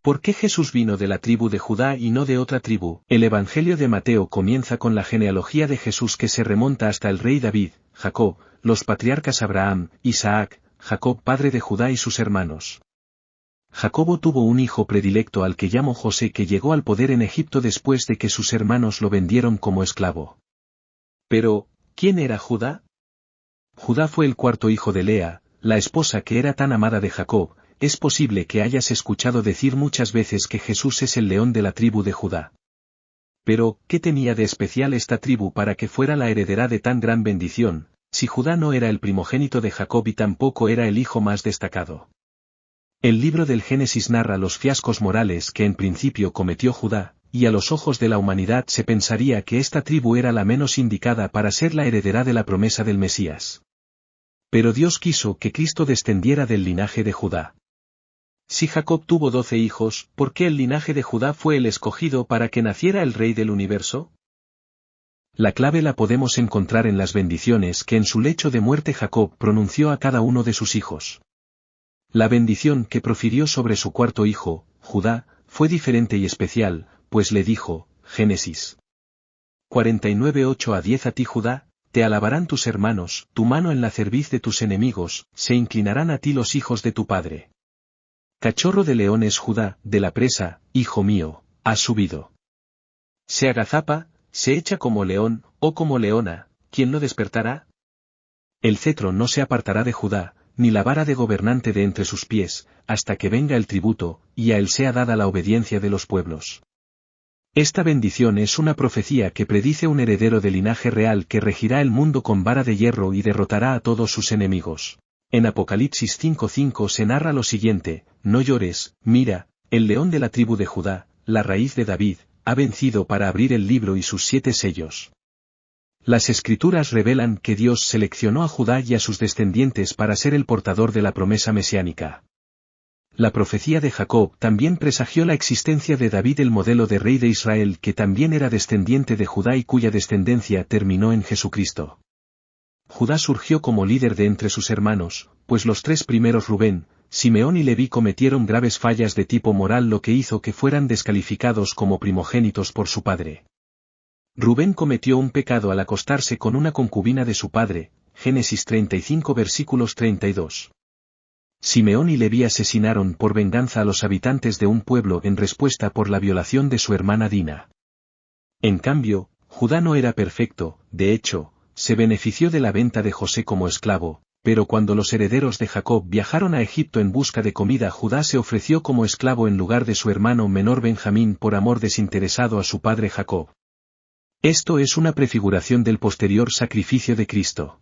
¿Por qué Jesús vino de la tribu de Judá y no de otra tribu? El Evangelio de Mateo comienza con la genealogía de Jesús que se remonta hasta el rey David, Jacob, los patriarcas Abraham, Isaac, Jacob padre de Judá y sus hermanos. Jacobo tuvo un hijo predilecto al que llamó José que llegó al poder en Egipto después de que sus hermanos lo vendieron como esclavo. Pero, ¿quién era Judá? Judá fue el cuarto hijo de Lea, la esposa que era tan amada de Jacob. Es posible que hayas escuchado decir muchas veces que Jesús es el león de la tribu de Judá. Pero, ¿qué tenía de especial esta tribu para que fuera la heredera de tan gran bendición, si Judá no era el primogénito de Jacob y tampoco era el hijo más destacado? El libro del Génesis narra los fiascos morales que en principio cometió Judá, y a los ojos de la humanidad se pensaría que esta tribu era la menos indicada para ser la heredera de la promesa del Mesías. Pero Dios quiso que Cristo descendiera del linaje de Judá. Si Jacob tuvo 12 hijos, ¿por qué el linaje de Judá fue el escogido para que naciera el Rey del universo? La clave la podemos encontrar en las bendiciones que en su lecho de muerte Jacob pronunció a cada uno de sus hijos. La bendición que profirió sobre su cuarto hijo, Judá, fue diferente y especial, pues le dijo, Génesis 49:8-10 a ti Judá, te alabarán tus hermanos, tu mano en la cerviz de tus enemigos, se inclinarán a ti los hijos de tu padre. Cachorro de leones Judá, de la presa, hijo mío, has subido. Se agazapa, se echa como león, o como leona, ¿quién lo despertará? El cetro no se apartará de Judá, ni la vara de gobernante de entre sus pies, hasta que venga el tributo, y a él sea dada la obediencia de los pueblos. Esta bendición es una profecía que predice un heredero de linaje real que regirá el mundo con vara de hierro y derrotará a todos sus enemigos. En Apocalipsis 5:5 se narra lo siguiente, no llores, mira, el león de la tribu de Judá, la raíz de David, ha vencido para abrir el libro y sus 7 sellos. Las escrituras revelan que Dios seleccionó a Judá y a sus descendientes para ser el portador de la promesa mesiánica. La profecía de Jacob también presagió la existencia de David el modelo de rey de Israel que también era descendiente de Judá y cuya descendencia terminó en Jesucristo. Judá surgió como líder de entre sus hermanos, pues los 3 primeros Rubén, Simeón y Leví cometieron graves fallas de tipo moral lo que hizo que fueran descalificados como primogénitos por su padre. Rubén cometió un pecado al acostarse con una concubina de su padre, Génesis 35 versículos 32. Simeón y Leví asesinaron por venganza a los habitantes de un pueblo en respuesta por la violación de su hermana Dina. En cambio, Judá no era perfecto, de hecho, se benefició de la venta de José como esclavo, pero cuando los herederos de Jacob viajaron a Egipto en busca de comida Judá se ofreció como esclavo en lugar de su hermano menor Benjamín por amor desinteresado a su padre Jacob. Esto es una prefiguración del posterior sacrificio de Cristo.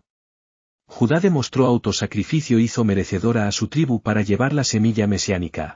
Judá demostró autosacrificio e hizo merecedora a su tribu para llevar la semilla mesiánica.